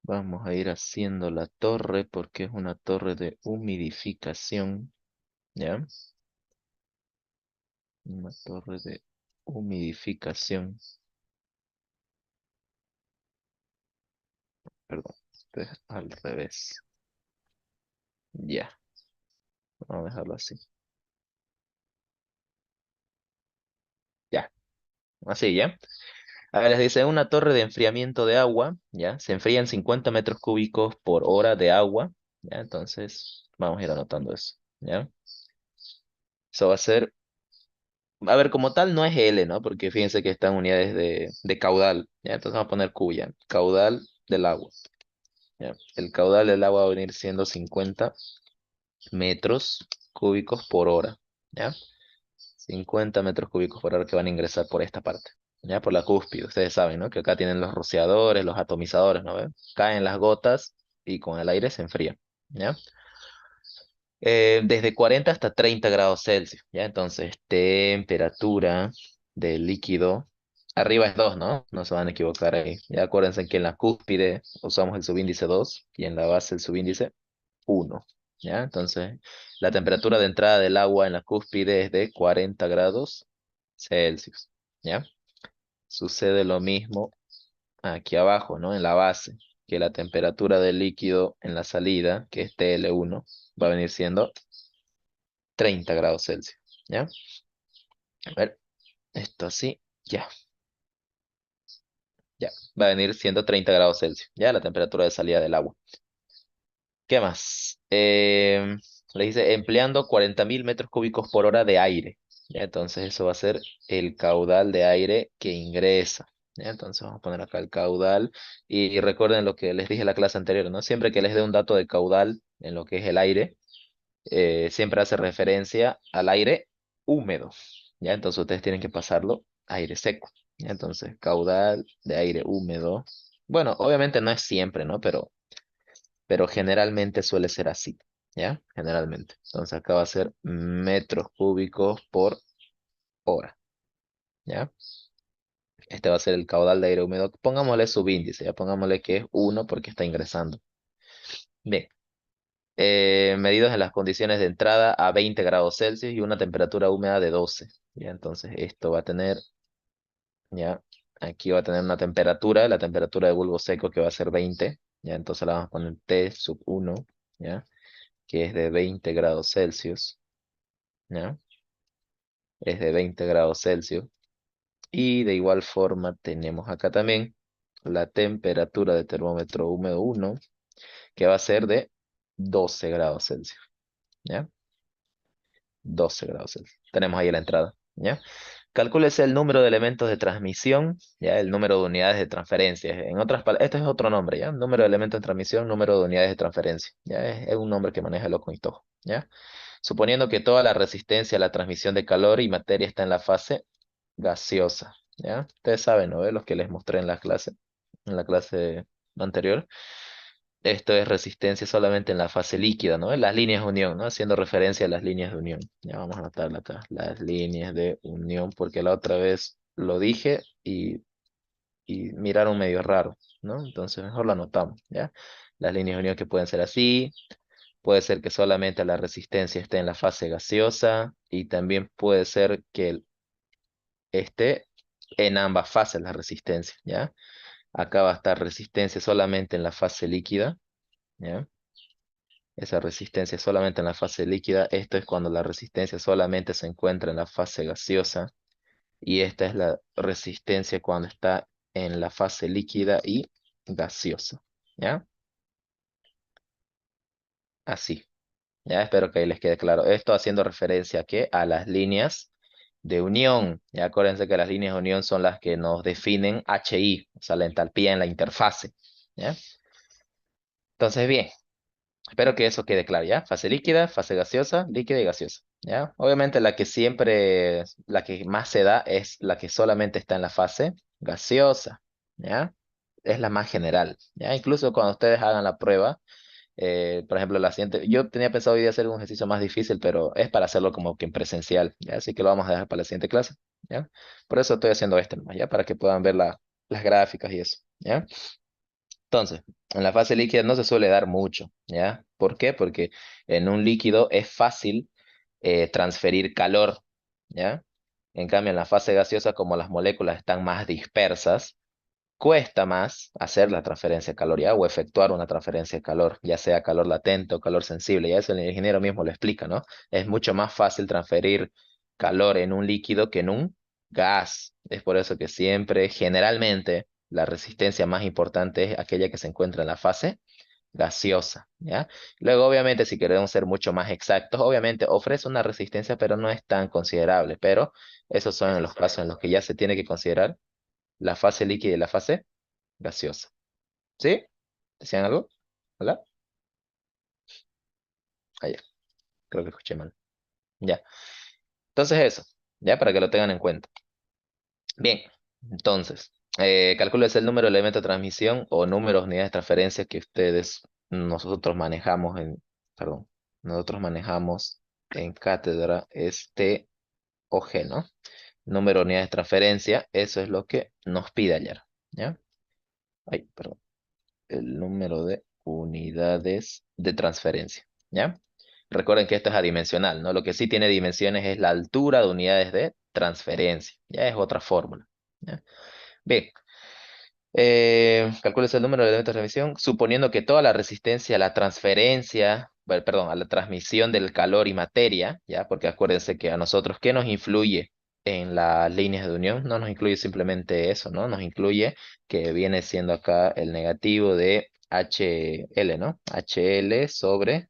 Vamos a ir haciendo la torre porque es una torre de humidificación, ¿ya? Una torre de humidificación. Perdón, este es al revés. Ya, vamos a dejarlo así. Ya, así, ¿ya? A ver, les dice una torre de enfriamiento de agua, ¿ya? Se enfrían 50 metros cúbicos por hora de agua, ¿ya? Entonces, vamos a ir anotando eso, ¿ya? Eso va a ser, a ver, como tal no es L, ¿no? Porque fíjense que están unidades de caudal, ¿ya? Entonces vamos a poner Q, ¿ya? Caudal del agua, ¿ya? El caudal del agua va a venir siendo 50 metros cúbicos por hora, ¿ya? 50 metros cúbicos por hora que van a ingresar por esta parte, ¿ya? Por la cúspide. Ustedes saben, ¿no? Que acá tienen los rociadores, los atomizadores, ¿no ven? Caen las gotas y con el aire se enfrían, ¿ya? Desde 40 hasta 30 grados Celsius, ¿ya? Entonces, temperatura del líquido. Arriba es 2, ¿no? No se van a equivocar ahí. Ya acuérdense que en la cúspide usamos el subíndice 2 y en la base el subíndice 1, ¿ya? Entonces, la temperatura de entrada del agua en la cúspide es de 40 grados Celsius, ¿ya? Sucede lo mismo aquí abajo, ¿no? En la base, que la temperatura del líquido en la salida, que es TL1, va a venir siendo 30 grados Celsius, ¿ya? A ver, esto así, ya, ya. Va a venir siendo 30 grados Celsius, ¿ya? La temperatura de salida del agua. ¿Qué más? Le dice empleando 40.000 metros cúbicos por hora de aire. ¿Ya? Entonces eso va a ser el caudal de aire que ingresa. ¿Ya? Entonces vamos a poner acá el caudal. Y recuerden lo que les dije en la clase anterior, ¿no? Siempre que les dé un dato de caudal en lo que es el aire, siempre hace referencia al aire húmedo. ¿Ya? Entonces ustedes tienen que pasarlo a aire seco. ¿Ya? Entonces caudal de aire húmedo. Bueno, obviamente no es siempre, ¿no? Pero generalmente suele ser así, ¿ya? Generalmente. Entonces acá va a ser metros cúbicos por hora, ¿ya? Este va a ser el caudal de aire húmedo. Pongámosle subíndice, ya pongámosle que es 1 porque está ingresando. Bien, medidos en las condiciones de entrada a 20 grados Celsius y una temperatura húmeda de 12, ¿ya? Entonces esto va a tener, ¿ya? Aquí va a tener una temperatura, la temperatura de bulbo seco que va a ser 20, ¿ya? Entonces la vamos a poner T sub 1, ¿ya? Que es de 20 grados Celsius, ¿ya? Es de 20 grados Celsius. Y de igual forma tenemos acá también la temperatura de termómetro húmedo 1, que va a ser de 12 grados Celsius, ¿ya? 12 grados Celsius. Tenemos ahí la entrada, ¿ya? Calcúlese el número de elementos de transmisión, ¿ya? El número de unidades de transferencia. En otras palabras, este es otro nombre, ¿ya? Número de elementos de transmisión, número de unidades de transferencia, ¿ya? Es un nombre que maneja el Oco ¿ya? Suponiendo que toda la resistencia a la transmisión de calor y materia está en la fase gaseosa, ¿ya? Ustedes saben, ¿no? Los que les mostré en la clase anterior. Esto es resistencia solamente en la fase líquida, ¿no? En las líneas de unión, ¿no? Haciendo referencia a las líneas de unión. Ya vamos a anotarla acá, las líneas de unión, porque la otra vez lo dije y miraron medio raro, ¿no? Entonces mejor lo anotamos, ¿ya? Las líneas de unión que pueden ser así, puede ser que solamente la resistencia esté en la fase gaseosa y también puede ser que esté en ambas fases la resistencia, ¿ya? Acá va a estar resistencia solamente en la fase líquida, ¿ya? Esa resistencia solamente en la fase líquida. Esto es cuando la resistencia solamente se encuentra en la fase gaseosa. Y esta es la resistencia cuando está en la fase líquida y gaseosa, ¿ya? Así. Ya espero que ahí les quede claro. Esto haciendo referencia a qué? A las líneas de unión. Ya acuérdense que las líneas de unión son las que nos definen HI, o sea, la entalpía en la interfase. ¿Ya? Entonces, bien, espero que eso quede claro, ¿ya? Fase líquida, fase gaseosa, líquida y gaseosa, ¿ya? Obviamente la que siempre, la que más se da es la que solamente está en la fase gaseosa, ¿ya? Es la más general, ¿ya? Incluso cuando ustedes hagan la prueba, por ejemplo, la siguiente, yo tenía pensado hoy día hacer un ejercicio más difícil, pero es para hacerlo como que en presencial, ¿ya? Así que lo vamos a dejar para la siguiente clase, ¿ya? Por eso estoy haciendo este nomás, ¿ya? Para que puedan ver las gráficas y eso, ¿ya? Entonces, En la fase líquida no se suele dar mucho, ¿ya? ¿Por qué? Porque en un líquido es fácil transferir calor, ¿ya? En cambio, en la fase gaseosa, como las moléculas están más dispersas, cuesta más hacer la transferencia de calor, ¿ya? O efectuar una transferencia de calor, ya sea calor latente o calor sensible, ya eso el ingeniero mismo lo explica, ¿no? Es mucho más fácil transferir calor en un líquido que en un gas. Es por eso que siempre, generalmente, la resistencia más importante es aquella que se encuentra en la fase gaseosa, ¿ya? Luego, obviamente, si queremos ser mucho más exactos, obviamente ofrece una resistencia, pero no es tan considerable, pero esos son los casos en los que ya se tiene que considerar la fase líquida y la fase gaseosa. ¿Sí? ¿Decían algo? ¿Hola? Ah, ya, creo que escuché mal. Ya. Entonces eso, ya para que lo tengan en cuenta. Bien, entonces, calcules el número de elementos de transmisión o número de unidades de transferencia que nosotros manejamos perdón, nosotros manejamos en cátedra, T o G, ¿no? Número de unidades de transferencia, eso es lo que nos pide ayer, ¿ya? Ay, perdón. El número de unidades de transferencia, ¿ya? Recuerden que esto es adimensional, ¿no? Lo que sí tiene dimensiones es la altura de unidades de transferencia, ya es otra fórmula, ¿ya? Bien, calcules el número de elementos de transmisión, suponiendo que toda la resistencia a la transferencia, perdón, a la transmisión del calor y materia, ¿ya? Porque acuérdense que a nosotros, ¿qué nos influye en las líneas de unión? No nos incluye simplemente eso, ¿no? Nos incluye que viene siendo acá el negativo de HL, ¿no? HL sobre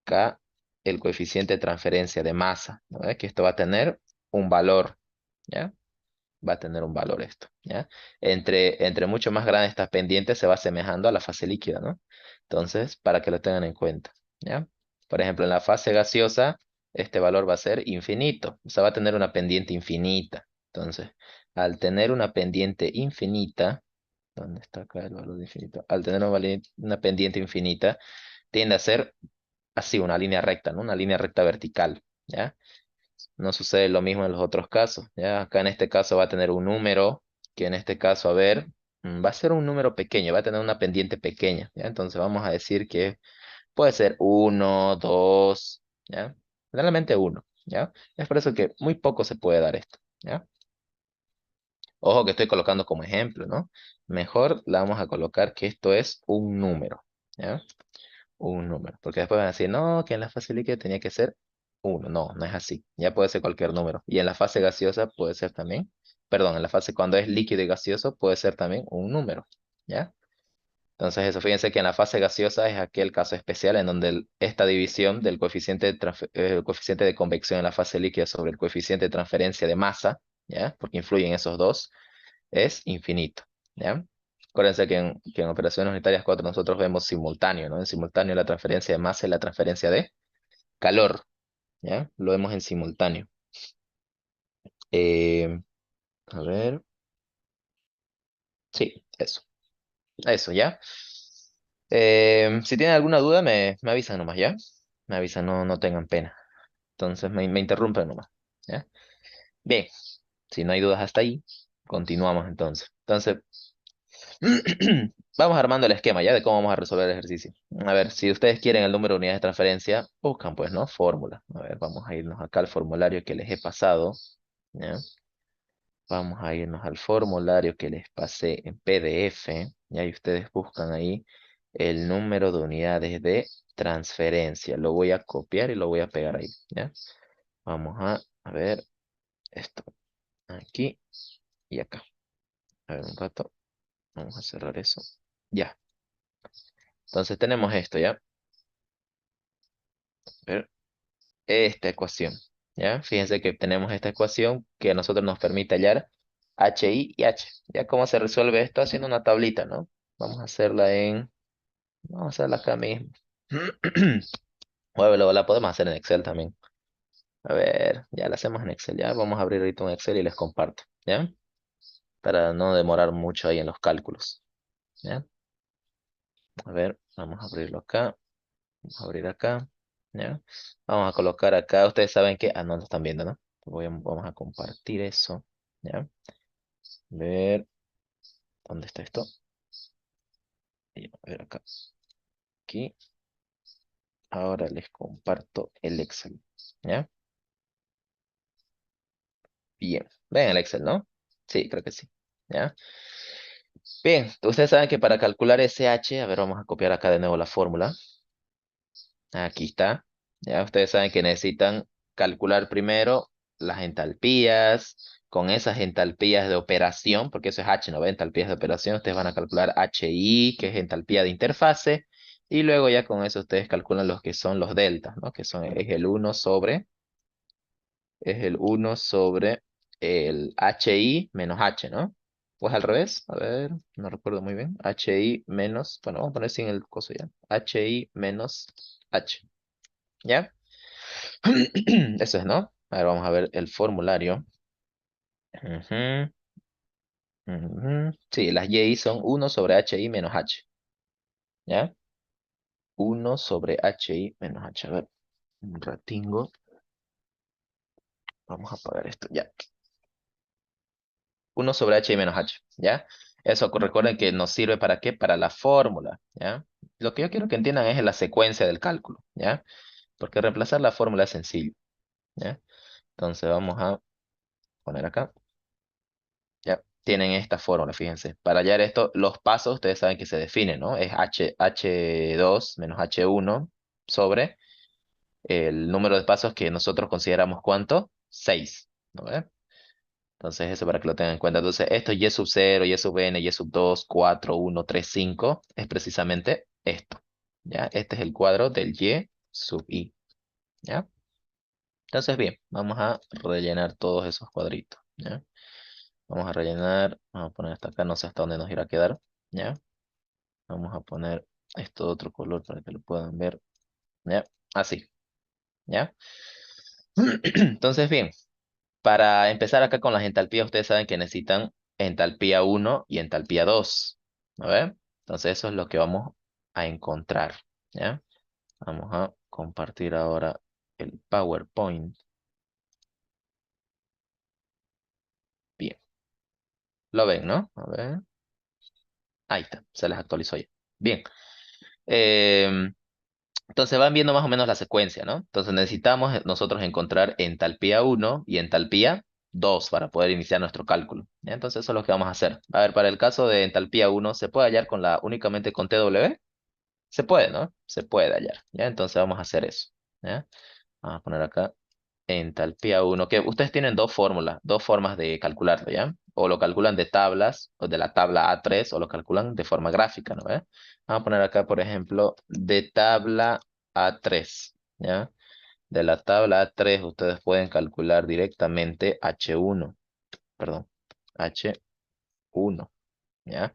K, el coeficiente de transferencia de masa, ¿no? Que esto va a tener un valor, ¿ya? Va a tener un valor esto, ¿ya? Entre mucho más grande estas pendientes se va asemejando a la fase líquida, ¿no? Entonces, para que lo tengan en cuenta, ¿ya? Por ejemplo, en la fase gaseosa, este valor va a ser infinito, o sea, va a tener una pendiente infinita. Entonces, al tener una pendiente infinita, ¿dónde está acá el valor de infinito? Al tener una pendiente infinita, tiende a ser así, una línea recta, ¿no? Una línea recta vertical, ¿ya? No sucede lo mismo en los otros casos, ¿ya? Acá en este caso va a tener un número, que en este caso, a ver, va a ser un número pequeño, va a tener una pendiente pequeña, ¿ya? Entonces vamos a decir que puede ser uno, 2, ¿ya? Generalmente uno, ¿ya? Es por eso que muy poco se puede dar esto, ¿ya? Ojo que estoy colocando como ejemplo, ¿no? Mejor la vamos a colocar que esto es un número, ¿ya? Un número, porque después van a decir, no, que en la fase líquida tenía que ser uno, no, no es así, ya puede ser cualquier número, y en la fase gaseosa puede ser también, perdón, en la fase cuando es líquido y gaseoso puede ser también un número, ¿ya? Entonces eso, fíjense que en la fase gaseosa es aquel caso especial en donde esta división del coeficiente de convección en la fase líquida sobre el coeficiente de transferencia de masa, ¿ya? Porque influyen esos dos, es infinito, ¿ya? Acuérdense que en operaciones unitarias 4 nosotros vemos simultáneo, ¿no? En simultáneo la transferencia de masa y la transferencia de calor, ¿ya? Lo vemos en simultáneo. Eh, a ver, sí, eso, ¿ya? Si tienen alguna duda, me avisan nomás, ¿ya? Me avisan, no, no tengan pena. Entonces me interrumpen nomás, ¿ya? Bien, si no hay dudas hasta ahí, continuamos entonces. Entonces, vamos armando el esquema ya de cómo vamos a resolver el ejercicio. A ver, si ustedes quieren el número de unidades de transferencia, buscan pues, ¿no? Fórmula. A ver, vamos a irnos acá al formulario que les he pasado. ¿Ya? Vamos a irnos al formulario que les pasé en PDF. Y ahí ustedes buscan ahí el número de unidades de transferencia. Lo voy a copiar y lo voy a pegar ahí. ¿Ya? Vamos a ver esto. Aquí y acá. A ver un rato. Vamos a cerrar eso. Ya. Entonces tenemos esto, ¿ya? A ver, esta ecuación, ¿ya? Fíjense que tenemos esta ecuación que a nosotros nos permite hallar HI y H. ¿Ya cómo se resuelve esto? Haciendo una tablita, ¿no? Vamos a hacerla vamos a hacerla acá mismo. Bueno, la podemos hacer en Excel también. A ver, ya la hacemos en Excel, ¿ya? Vamos a abrir ahorita un Excel y les comparto, ¿ya? Para no demorar mucho ahí en los cálculos, ¿ya? A ver, vamos a abrirlo acá. Vamos a abrir acá, ¿ya? Vamos a colocar acá, ustedes saben que, no lo están viendo, ¿no? Vamos a compartir eso, ¿ya? Ver, ¿dónde está esto? A ver acá. Aquí. Ahora les comparto el Excel. ¿Ya? Bien. Ven el Excel, ¿no? Sí, creo que sí. ¿Ya? Bien, ustedes saben que para calcular SH, a ver, vamos a copiar acá de nuevo la fórmula. Aquí está. Ya ustedes saben que necesitan calcular primero las entalpías. Con esas entalpías de operación, porque eso es H, ¿no? Entalpías de operación, ustedes van a calcular HI, que es entalpía de interfase. Y luego ya con eso ustedes calculan los que son los deltas, ¿no? Que son, es el uno sobre el HI menos H, ¿no? Pues al revés, a ver, no recuerdo muy bien. HI menos, bueno, vamos a poner sin el coso ya. HI menos H. ¿Ya? Eso es, ¿no? A ver, vamos a ver el formulario. Ujú, ujú. Sí, las Y son uno sobre HI menos H. ¿Ya? Uno sobre HI menos H. A ver, un ratingo. Vamos a apagar esto. Ya. Uno sobre HI menos H. ¿Ya? Eso recuerden que nos sirve para qué? Para la fórmula. ¿Ya? Lo que yo quiero que entiendan es la secuencia del cálculo. ¿Ya? Porque reemplazar la fórmula es sencillo. ¿Ya? Entonces vamos a poner acá. Ya, tienen esta fórmula, fíjense. Para hallar esto, los pasos, ustedes saben que se definen, ¿no? Es H2 menos H1 sobre el número de pasos que nosotros consideramos, ¿cuánto? 6, ¿no ve? Entonces, eso para que lo tengan en cuenta. Entonces, esto Y sub 0, Y sub n, Y sub 2, 4, 1, 3, 5, es precisamente esto, ¿ya? Este es el cuadro del Y sub I, ¿ya? Entonces, bien, vamos a rellenar todos esos cuadritos, ¿ya? Vamos a rellenar, vamos a poner hasta acá, no sé hasta dónde nos irá a quedar, ¿ya? Vamos a poner esto de otro color para que lo puedan ver, ¿ya? Así, ¿ya? Entonces, bien, para empezar acá con las entalpías, ustedes saben que necesitan entalpía uno y entalpía 2, ¿a ver? Entonces, eso es lo que vamos a encontrar, ¿ya? Vamos a compartir ahora el PowerPoint. Bien, lo ven, ¿no? A ver, ahí está, se les actualizó ya. Bien, em, entonces van viendo más o menos la secuencia, ¿no? Entonces necesitamos nosotros encontrar entalpía uno y entalpía 2 para poder iniciar nuestro cálculo, ¿ya? Entonces eso es lo que vamos a hacer. A ver, para el caso de entalpía uno, ¿se puede hallar únicamente con TW? Se puede, ¿no? Se puede hallar, ¿ya? Entonces vamos a hacer eso, ¿ya? Vamos a poner acá entalpía uno, que ustedes tienen dos fórmulas, dos formas de calcularlo, ¿ya? O lo calculan de tablas, o de la tabla A3, o lo calculan de forma gráfica, ¿no? ¿Ve? Vamos a poner acá, por ejemplo, de tabla A3, ¿ya? De la tabla A3 ustedes pueden calcular directamente H1, perdón, H1, ¿ya?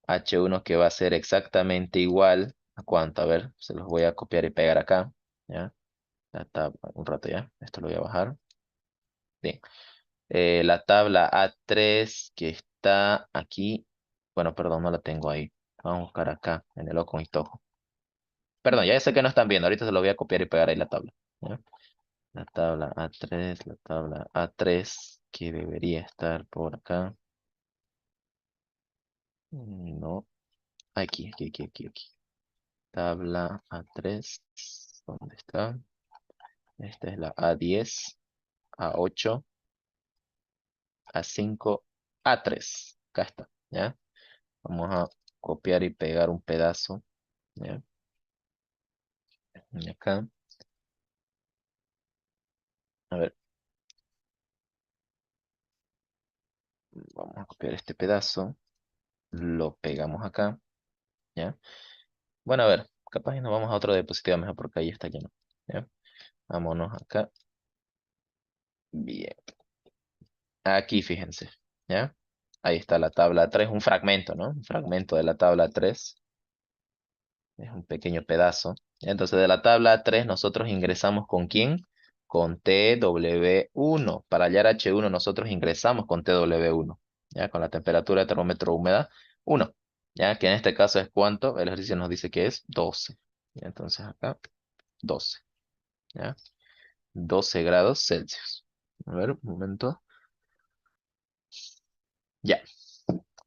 H1 que va a ser exactamente igual a cuánto, a ver, se los voy a copiar y pegar acá, ¿ya? Un rato ya, esto lo voy a bajar. Bien. La tabla A3 que está aquí. Bueno, perdón, no la tengo ahí. Vamos a buscar acá, en el ojo y tojo. Perdón, ya sé que no están viendo. Ahorita se lo voy a copiar y pegar ahí la tabla, ¿ya? La tabla A3 que debería estar por acá. No, aquí. Tabla A3, ¿dónde está? Esta es la A10, A8, A5, A3. Acá está, ¿ya? Vamos a copiar y pegar un pedazo, ¿ya? Y acá, a ver, vamos a copiar este pedazo, lo pegamos acá, ¿ya? Bueno, a ver, capaz y nos vamos a otro diapositiva mejor porque ahí está lleno, ¿ya? Vámonos acá, bien, aquí fíjense, ¿ya? Ahí está la tabla 3, un fragmento, ¿no? Un fragmento de la tabla 3, es un pequeño pedazo. Entonces, de la tabla 3 nosotros ingresamos ¿con quién? Con TW1. Para hallar H1 nosotros ingresamos con TW1, ¿ya? Con la temperatura de termómetro húmeda 1, ¿ya? Que en este caso es ¿cuánto? El ejercicio nos dice que es 12. ¿Ya? Entonces acá, 12, ¿ya? 12 grados Celsius. A ver, un momento. Ya.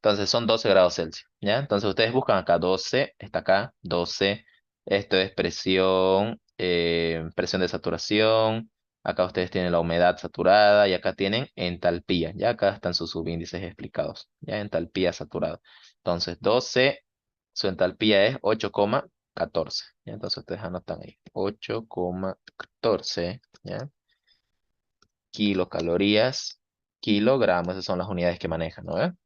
Entonces son 12 grados Celsius, ¿ya? Entonces ustedes buscan acá 12, está acá, 12. Esto es presión, presión de saturación. Acá ustedes tienen la humedad saturada y acá tienen entalpía. Ya acá están sus subíndices explicados. Ya entalpía saturada. Entonces 12, su entalpía es 8,14. ¿Ya? Entonces ustedes anotan ahí. 8,14. ¿Ya? Kilocalorías, kilogramos. Esas son las unidades que manejan, ¿no?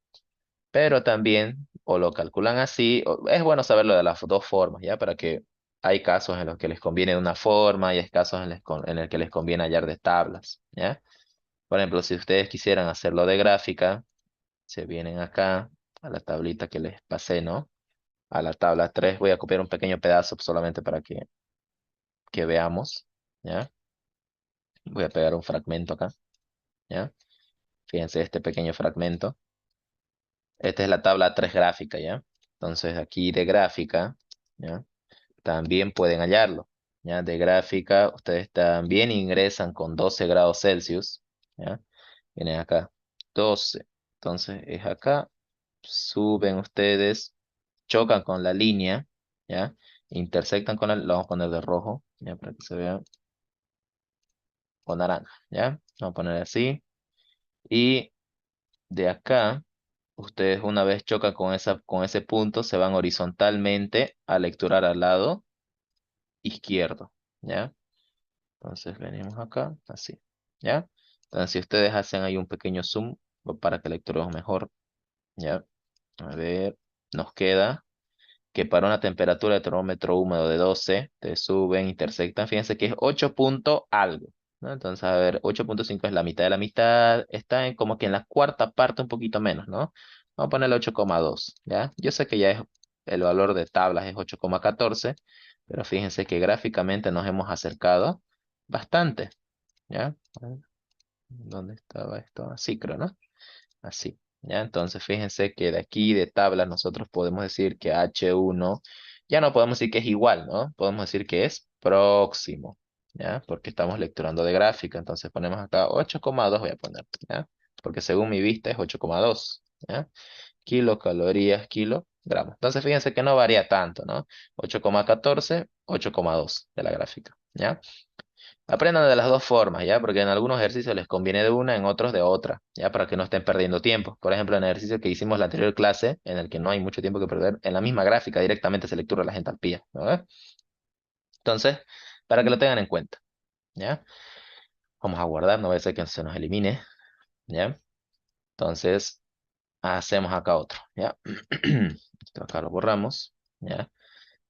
Pero también, o lo calculan así, es bueno saberlo de las dos formas, ¿ya? Para que hay casos en los que les conviene de una forma y hay casos en el que les conviene hallar de tablas, ¿ya? Por ejemplo, si ustedes quisieran hacerlo de gráfica, se vienen acá a la tablita que les pasé, ¿no? A la tabla 3 voy a copiar un pequeño pedazo solamente para que veamos, ¿ya? Voy a pegar un fragmento acá, ¿ya? Fíjense este pequeño fragmento. Esta es la tabla 3 gráfica, ¿ya? Entonces aquí de gráfica, ¿ya? También pueden hallarlo, ¿ya? De gráfica, ustedes también ingresan con 12 grados Celsius, ¿ya? Vienen acá, 12. Entonces es acá, suben ustedes, chocan con la línea, ¿ya? Intersectan con la, lo vamos a poner de rojo, ¿ya? Para que se vea, o naranja, ¿ya? Vamos a poner así. Y de acá, ustedes una vez chocan con ese punto, se van horizontalmente a lecturar al lado izquierdo, ¿ya? Entonces venimos acá, así, ¿ya? Entonces si ustedes hacen ahí un pequeño zoom para que lecturemos mejor, ¿ya? A ver, nos queda que para una temperatura de termómetro húmedo de 12, te suben, intersectan, fíjense que es 8 punto algo, ¿no? Entonces, a ver, 8,5 es la mitad de la mitad, está en como que en la cuarta parte un poquito menos, ¿no? Vamos a ponerle 8,2, ¿ya? Yo sé que ya es, el valor de tablas es 8,14, pero fíjense que gráficamente nos hemos acercado bastante, ¿ya? A ver, ¿dónde estaba esto? Así creo, ¿no? Así, ¿ya? Entonces, fíjense que de aquí de tablas nosotros podemos decir que H1, ya no podemos decir que es igual, ¿no? Podemos decir que es próximo, ¿ya? Porque estamos lecturando de gráfica, entonces ponemos acá 8,2 voy a poner, ¿ya? Porque según mi vista es 8,2, ¿ya? Kilocalorías, kilogramos. Entonces, fíjense que no varía tanto, ¿no? 8,14, 8,2 de la gráfica, ¿ya? Aprendan de las dos formas, ¿ya? Porque en algunos ejercicios les conviene de una, en otros de otra, ¿ya? Para que no estén perdiendo tiempo. Por ejemplo, en el ejercicio que hicimos la anterior clase, en el que no hay mucho tiempo que perder, en la misma gráfica directamente se lectura las entalpías, ¿no? Entonces, para que lo tengan en cuenta, ¿ya? Vamos a guardar, no va a ser que se nos elimine, ¿ya? Entonces, hacemos acá otro, ¿ya? Esto acá lo borramos, ¿ya?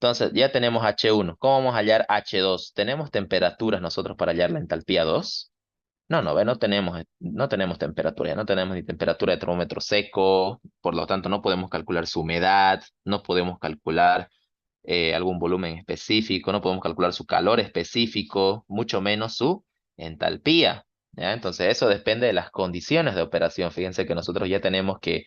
Entonces, ya tenemos H1. ¿Cómo vamos a hallar H2? ¿Tenemos temperaturas nosotros para hallar la entalpía 2? No, no, ve, no tenemos temperatura, ya no tenemos ni temperatura de termómetro seco, por lo tanto no podemos calcular su humedad, no podemos calcular algún volumen específico, no podemos calcular su calor específico, mucho menos su entalpía, ¿ya? Entonces eso depende de las condiciones de operación. Fíjense que nosotros ya tenemos que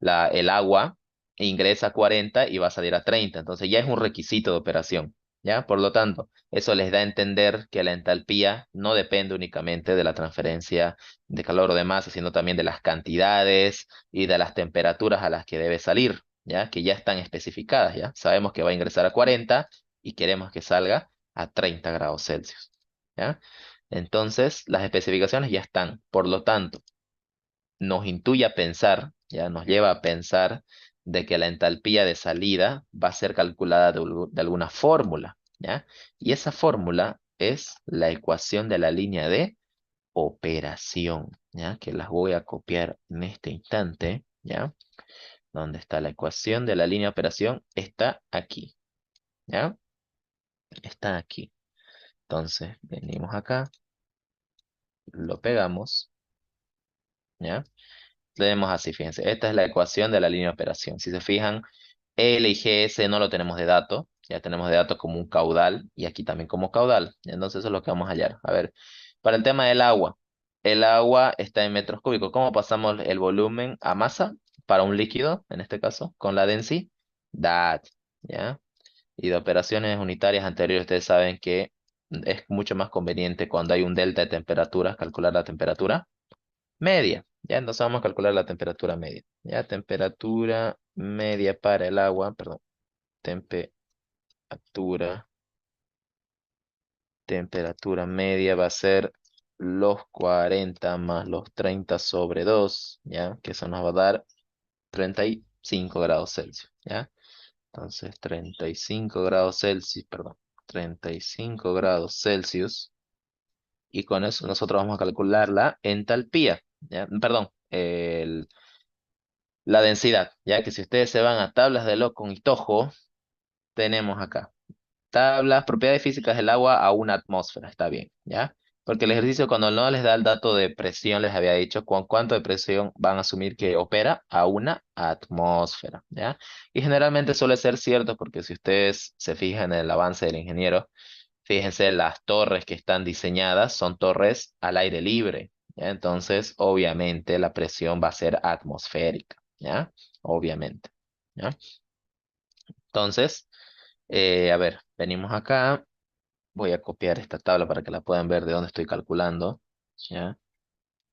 el agua ingresa a 40 y va a salir a 30. Entonces ya es un requisito de operación, ¿ya? Por lo tanto, eso les da a entender que la entalpía no depende únicamente de la transferencia de calor o de masa, sino también de las cantidades y de las temperaturas a las que debe salir, ¿ya? Que ya están especificadas, ¿ya? Sabemos que va a ingresar a 40 y queremos que salga a 30 grados Celsius, ¿ya? Entonces, las especificaciones ya están. Por lo tanto, nos intuye a pensar, ya nos lleva a pensar de que la entalpía de salida va a ser calculada de alguna fórmula, ¿ya? Y esa fórmula es la ecuación de la línea de operación, ¿ya? Que las voy a copiar en este instante, ¿ya? ¿Dónde está la ecuación de la línea de operación? Está aquí, ¿ya? Está aquí. Entonces, venimos acá, lo pegamos, ¿ya? Tenemos así, fíjense, esta es la ecuación de la línea de operación. Si se fijan, L y GS no lo tenemos de dato, ya tenemos de dato como un caudal y aquí también como caudal. Entonces eso es lo que vamos a hallar. A ver, para el tema del agua, el agua está en metros cúbicos. ¿Cómo pasamos el volumen a masa para un líquido, en este caso, con la densidad? ¿Ya? Y de operaciones unitarias anteriores, ustedes saben que es mucho más conveniente cuando hay un delta de temperaturas, calcular la temperatura. media. Ya, entonces vamos a calcular la temperatura media. Ya, temperatura media para el agua, perdón, temperatura, temperatura media va a ser los 40 más los 30 sobre 2, ¿ya? Que eso nos va a dar 35 grados Celsius, ¿ya? Entonces, 35 grados Celsius, perdón, 35 grados Celsius. Y con eso nosotros vamos a calcular la entalpía, ¿ya? Perdón, la densidad, ya que si ustedes se van a tablas de Lockwood y Toho, tenemos acá tablas, propiedades físicas del agua a una atmósfera, está bien, ¿ya? Porque el ejercicio cuando no les da el dato de presión, les había dicho cuánto de presión van a asumir que opera a una atmósfera, ¿ya? Y generalmente suele ser cierto porque si ustedes se fijan en el avance del ingeniero, fíjense, las torres que están diseñadas son torres al aire libre, ¿ya? Entonces, obviamente, la presión va a ser atmosférica, ¿ya? Obviamente, ¿ya? Entonces, a ver, venimos acá. Voy a copiar esta tabla para que la puedan ver de dónde estoy calculando, ¿ya?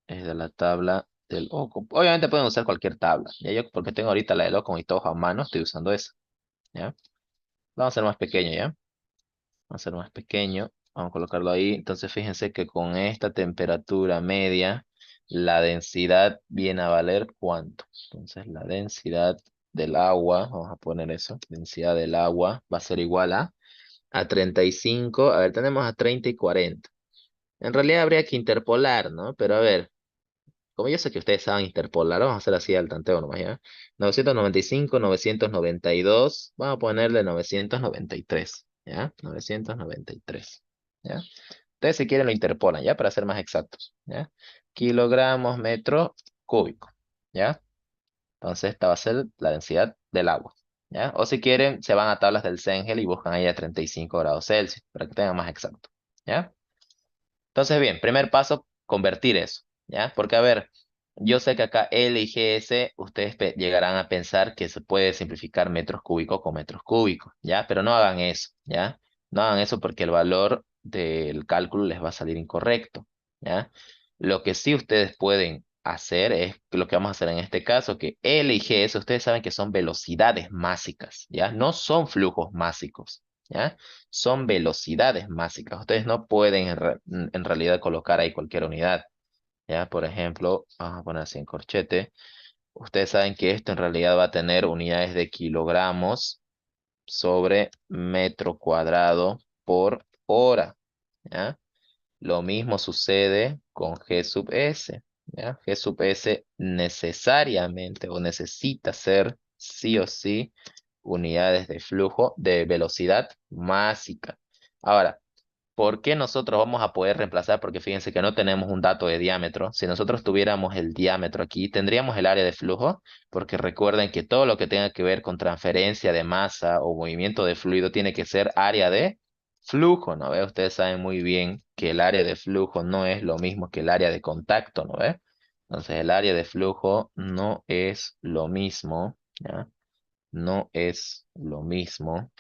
Es de la tabla del OCO. Obviamente pueden usar cualquier tabla, ¿ya? Yo, porque tengo ahorita la del OCO y todo a mano, estoy usando esa, ¿ya? Vamos a hacer más pequeño, ¿ya? Vamos a hacer más pequeño. Vamos a colocarlo ahí. Entonces fíjense que con esta temperatura media, la densidad viene a valer ¿cuánto? Entonces la densidad del agua, vamos a poner eso, densidad del agua va a ser igual a 35. A ver, tenemos a 30 y 40. En realidad habría que interpolar, ¿no? Pero a ver, como yo sé que ustedes saben interpolar, vamos a hacer así al tanteo nomás, ¿ya? 995, 992, vamos a ponerle 993, ¿ya? 993, ¿ya? Ustedes si quieren lo interpolan, ¿ya? Para ser más exactos, ¿ya? Kilogramos metro cúbico, ¿ya? Entonces esta va a ser la densidad del agua, ¿ya? O si quieren, se van a tablas del Cengel y buscan ahí a 35 grados Celsius, para que tengan más exacto, ¿ya? Entonces, bien, primer paso, convertir eso, ¿ya? Porque, a ver, yo sé que acá L y GS, ustedes llegarán a pensar que se puede simplificar metros cúbicos con metros cúbicos, ¿ya? Pero no hagan eso, ¿ya? No hagan eso porque el valor del cálculo les va a salir incorrecto, ¿ya? Lo que sí ustedes pueden hacer es lo que vamos a hacer en este caso, que L y GS, ustedes saben que son velocidades másicas, ¿ya? No son flujos másicos, ¿ya? Son velocidades másicas. Ustedes no pueden en realidad colocar ahí cualquier unidad, ¿ya? Por ejemplo, vamos a poner así en corchete. Ustedes saben que esto en realidad va a tener unidades de kilogramos sobre metro cuadrado por hora, ¿ya? Lo mismo sucede con G sub S, ¿ya? G sub S necesariamente o necesita ser sí o sí unidades de flujo de velocidad másica. Ahora, ¿por qué nosotros vamos a poder reemplazar? Porque fíjense que no tenemos un dato de diámetro. Si nosotros tuviéramos el diámetro aquí, tendríamos el área de flujo, porque recuerden que todo lo que tenga que ver con transferencia de masa o movimiento de fluido tiene que ser área de flujo, ¿no ve? Ustedes saben muy bien que el área de flujo no es lo mismo que el área de contacto, ¿no ve? Entonces el área de flujo no es lo mismo, ¿ya? No es lo mismo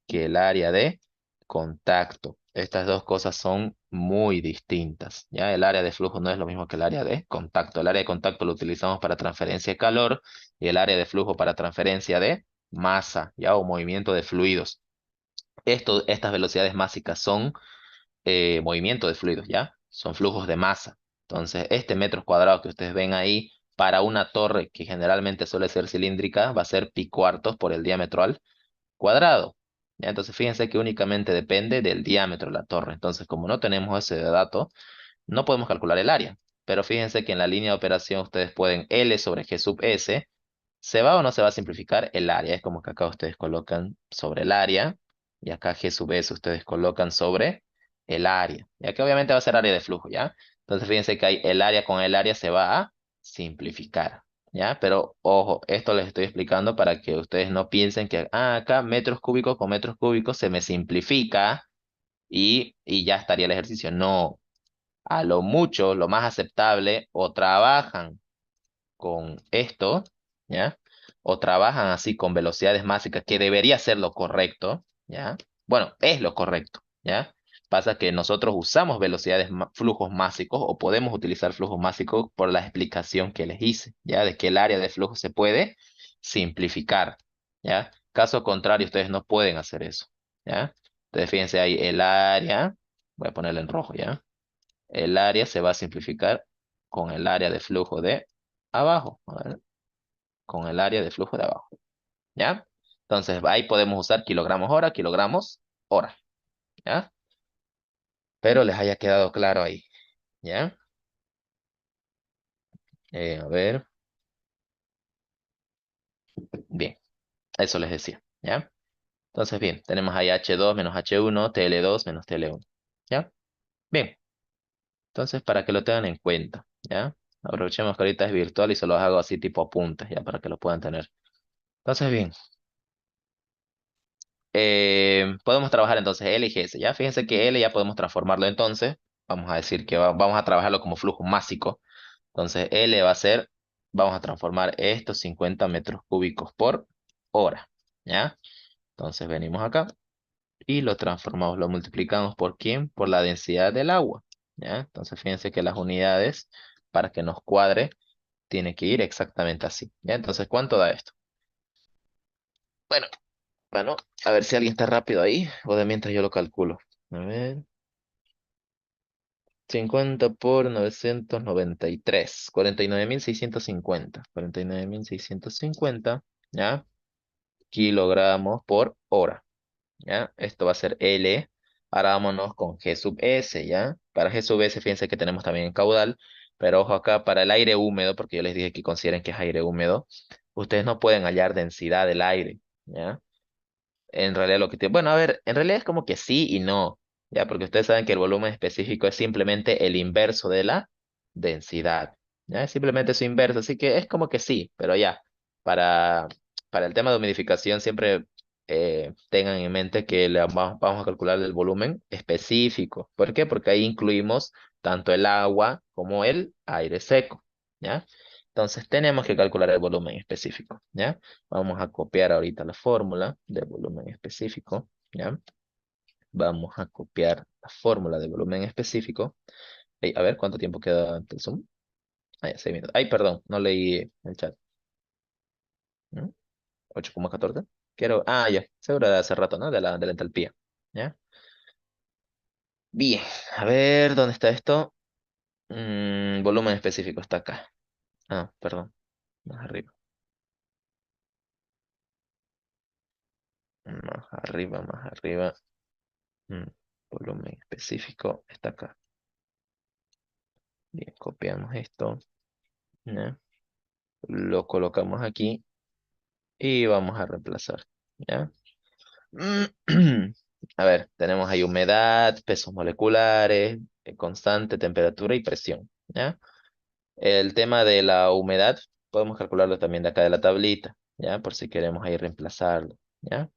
que el área de contacto. Estas dos cosas son muy distintas, ¿ya? El área de flujo no es lo mismo que el área de contacto. El área de contacto lo utilizamos para transferencia de calor y el área de flujo para transferencia de masa, ¿ya? O movimiento de fluidos. Estas velocidades másicas son movimiento de fluidos, ¿ya? Son flujos de masa. Entonces, este metro cuadrado que ustedes ven ahí, para una torre que generalmente suele ser cilíndrica, va a ser pi cuartos por el diámetro al cuadrado. ¿Ya? Entonces, fíjense que únicamente depende del diámetro de la torre. Entonces, como no tenemos ese dato, no podemos calcular el área. Pero fíjense que en la línea de operación ustedes pueden L sobre G sub S. ¿Se va o no se va a simplificar el área? Es como que acá ustedes colocan sobre el área y acá G sub S ustedes colocan sobre el área. Ya que obviamente va a ser área de flujo, ¿ya? Entonces fíjense que hay el área con el área se va a simplificar, ¿ya? Pero ojo, esto les estoy explicando para que ustedes no piensen que acá metros cúbicos con metros cúbicos se me simplifica y ya estaría el ejercicio. No, a lo mucho, lo más aceptable, o trabajan con esto, ¿ya? O trabajan así con velocidades máxicas, que debería ser lo correcto, ¿ya? Bueno, es lo correcto, ¿ya? Pasa que nosotros usamos velocidades, flujos másicos o podemos utilizar flujos másicos por la explicación que les hice, ¿ya? De que el área de flujo se puede simplificar, ¿ya? Caso contrario, ustedes no pueden hacer eso, ¿ya? Entonces, fíjense ahí, el área, voy a ponerlo en rojo, ¿ya? El área se va a simplificar con el área de flujo de abajo, a ver, con el área de flujo de abajo, ¿ya? Entonces, ahí podemos usar kilogramos hora, kilogramos hora, ¿ya? Pero les haya quedado claro ahí, ¿ya? A ver, bien, eso les decía, ¿ya? Entonces, bien, tenemos ahí H2 menos H1, TL2 menos TL1, ¿ya? Bien, entonces para que lo tengan en cuenta, ¿ya? Aprovechemos que ahorita es virtual y se los hago así tipo apuntes, ¿ya? Para que lo puedan tener. Entonces, bien, podemos trabajar entonces L y GS, ¿ya? Fíjense que L ya podemos transformarlo entonces, vamos a decir que vamos a trabajarlo como flujo másico. Entonces, L va a ser, vamos a transformar estos 50 metros cúbicos por hora, ¿ya? Entonces venimos acá y lo transformamos, lo multiplicamos ¿por quién? Por la densidad del agua, ¿ya? Entonces fíjense que las unidades, para que nos cuadre, tiene que ir exactamente así, ¿ya? Entonces, ¿cuánto da esto? Bueno, bueno, a ver si alguien está rápido ahí, o de mientras yo lo calculo. A ver, 50 por 993, 49.650, 49.650, ¿ya? Kilogramos por hora. ¿Ya? Esto va a ser L. Ahora vámonos con G sub S, ¿ya? Para G sub S, fíjense que tenemos también caudal, pero ojo acá, para el aire húmedo, porque yo les dije que consideren que es aire húmedo, ustedes no pueden hallar densidad del aire, ¿ya? En realidad lo que tiene, bueno, a ver, en realidad es como que sí y no, ¿ya? Porque ustedes saben que el volumen específico es simplemente el inverso de la densidad, ¿ya? Es simplemente su inverso, así que es como que sí, pero ya, para, para el tema de humidificación siempre tengan en mente que vamos a calcular el volumen específico. ¿Por qué? Porque ahí incluimos tanto el agua como el aire seco, ¿ya? Entonces tenemos que calcular el volumen específico, ¿ya? Vamos a copiar ahorita la fórmula del volumen específico, ¿ya? Vamos a copiar la fórmula de volumen específico. Ey, a ver, ¿cuánto tiempo queda ante el Zoom? Ah, ya, 6 minutos. Ay, perdón, no leí el chat. ¿Mm? 8,14. Quiero, ya, seguro de hace rato, ¿no? De la entalpía, ¿ya? Bien, a ver, ¿dónde está esto? Volumen específico está acá. Ah, perdón, más arriba. Más arriba, más arriba. Mm, Volumen específico está acá. Bien, copiamos esto, ¿ya? Lo colocamos aquí y vamos a reemplazar, ¿ya? A ver, tenemos ahí humedad, pesos moleculares, constante, temperatura y presión, ¿ya? El tema de la humedad, podemos calcularlo también de acá de la tablita, ¿ya? Por si queremos ahí reemplazarlo, ¿ya?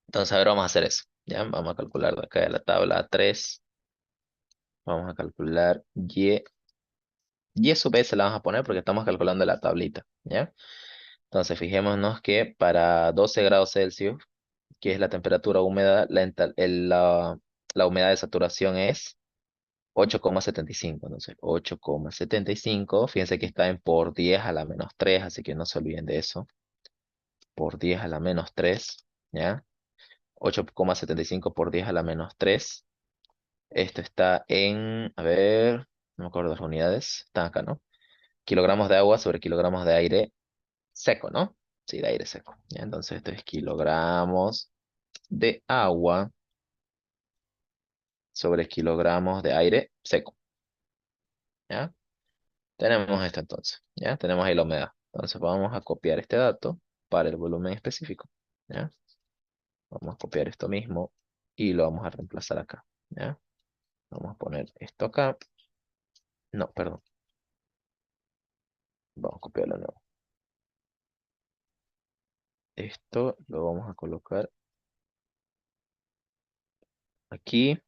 Entonces, a ver, vamos a hacer eso, ¿ya? Vamos a calcular de acá de la tabla 3, vamos a calcular Y sub S la vamos a poner porque estamos calculando la tablita, ¿ya? Entonces, fijémonos que para 12 grados Celsius, que es la temperatura húmeda, la humedad de saturación es 8,75. Entonces, 8,75, fíjense que está en por 10 a la menos 3, así que no se olviden de eso. Por 10 a la menos 3, ¿ya? 8,75 por 10 a la menos 3. Esto está en, a ver, no me acuerdo las unidades, están acá, ¿no? Kilogramos de agua sobre kilogramos de aire seco, ¿no? Sí, de aire seco. ¿Ya? Entonces esto es kilogramos de agua sobre kilogramos de aire seco. ¿Ya? Tenemos esto entonces. ¿Ya? Tenemos ahí la humedad. Entonces vamos a copiar este dato para el volumen específico. ¿Ya? Vamos a copiar esto mismo y lo vamos a reemplazar acá. ¿Ya? Vamos a poner esto acá. No, perdón. Vamos a copiarlo de nuevo. Esto lo vamos a colocar aquí.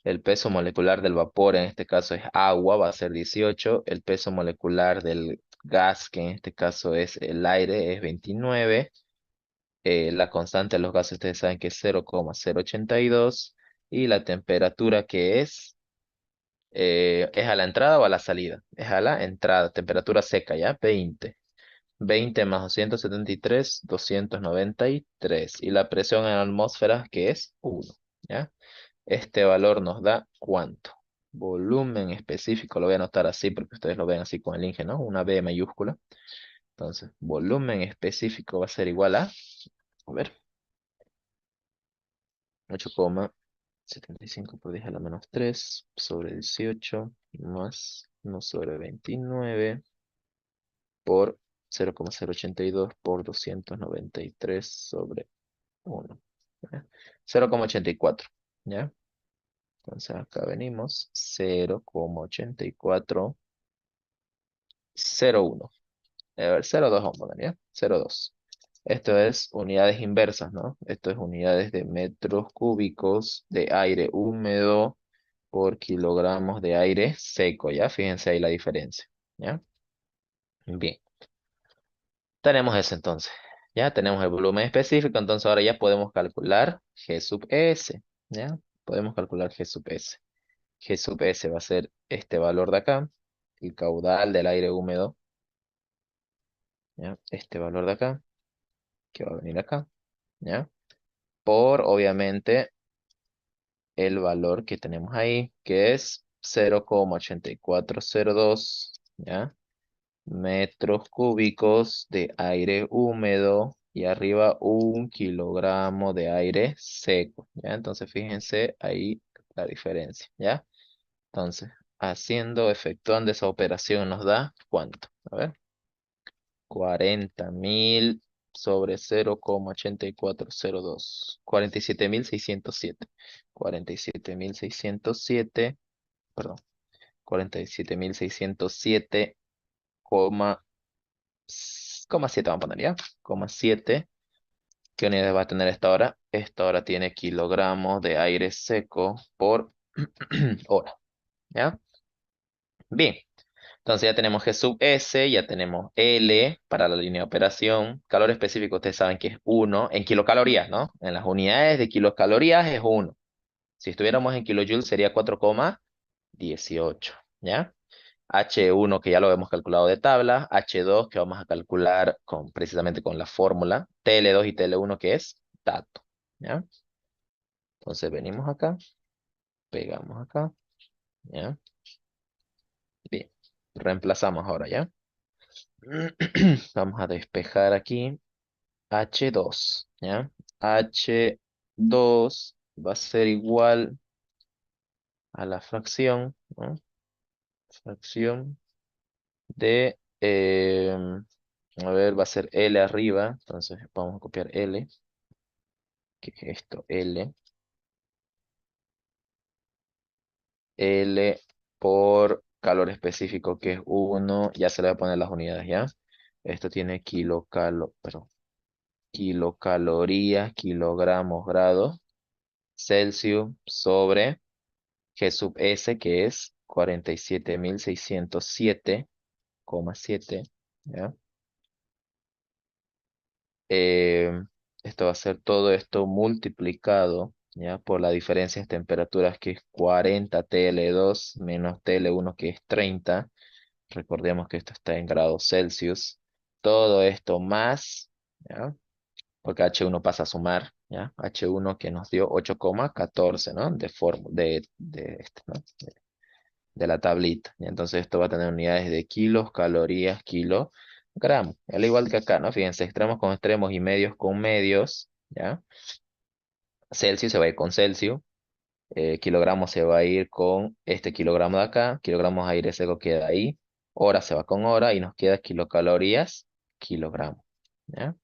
El peso molecular del vapor, en este caso es agua, va a ser 18. El peso molecular del gas, que en este caso es el aire, es 29. La constante de los gases, ustedes saben que es 0,082 y la temperatura que ¿es a la entrada o a la salida? Es a la entrada, temperatura seca, ¿ya? 20 más 273, 293. Y la presión en la atmósfera, que es 1, ¿ya? Este valor nos da ¿cuánto? Volumen específico, lo voy a anotar así porque ustedes lo ven así con el Inge, ¿no? Una B mayúscula. Entonces, volumen específico va a ser igual a ver, 8,75 por 10 a la menos 3 sobre 18 más 1 sobre 29 por 0,082 por 293 sobre 1. ¿Ya? 0,84. ¿Ya? Entonces acá venimos 0,8401. A ver, 0,2 vamos a poner, ¿ya? 0,2. Esto es unidades inversas, ¿no? Esto es unidades de metros cúbicos de aire húmedo por kilogramos de aire seco, ¿ya? Fíjense ahí la diferencia, ¿ya? Bien, tenemos eso entonces. Ya tenemos el volumen específico, entonces ahora ya podemos calcular G sub S, ¿ya? Podemos calcular G sub S. G sub S va a ser este valor de acá, el caudal del aire húmedo, ¿ya? Este valor de acá, que va a venir acá, ¿ya? Por, obviamente, el valor que tenemos ahí, que es 0,8402, ¿ya? Metros cúbicos de aire húmedo y arriba 1 kilogramo de aire seco, ¿ya? Entonces fíjense ahí la diferencia, ¿ya? Entonces, efectuando esa operación nos da ¿cuánto? A ver, 40.000 sobre 0,8402. 47.607. 47.607, perdón, 47.607, coma 7 vamos a poner ya. Coma 7. ¿Qué unidades va a tener esta hora? Esta hora tiene kilogramos de aire seco por hora. ¿Ya? Bien. Entonces ya tenemos G sub S, ya tenemos L para la línea de operación. Calor específico, ustedes saben que es 1 en kilocalorías, ¿no? En las unidades de kilocalorías es 1. Si estuviéramos en kilojoules sería 4,18, ¿ya? H1 que ya lo hemos calculado de tabla, H2 que vamos a calcular precisamente con la fórmula, TL2 y TL1 que es dato, ¿ya? Entonces venimos acá, pegamos acá, ¿ya? Bien, reemplazamos ahora, ¿ya? Vamos a despejar aquí H2, ¿ya? H2 va a ser igual a la fracción, ¿no? Fracción de, a ver, va a ser L arriba, entonces vamos a copiar L, que es esto, L por calor específico que es 1, ya se le va a poner las unidades, ¿ya? Esto tiene perdón, kilocalorías, kilogramos, grados, Celsius sobre G sub S, que es 47.607,7, ¿ya? Eh, Esto va a ser todo esto multiplicado, ¿ya? Por la diferencia de temperaturas que es 40 TL2 menos TL1 que es 30. Recordemos que esto está en grados Celsius. Todo esto más, ¿ya? Porque H1 pasa a sumar, ¿ya? H1 que nos dio 8,14, ¿no? ¿No? De la tablita. Y entonces esto va a tener unidades de kilos, calorías, kilogramos. Al igual que acá, ¿no? Fíjense, extremos con extremos y medios con medios, ¿ya? Celsius se va a ir con Celsius. Kilogramos se va a ir con este kilogramo de acá. Kilogramos de aire seco queda ahí. Hora se va con hora y nos queda kilocalorías, kilogramo, ¿ya?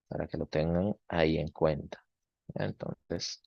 Para que lo tengan ahí en cuenta, ¿ya? Entonces,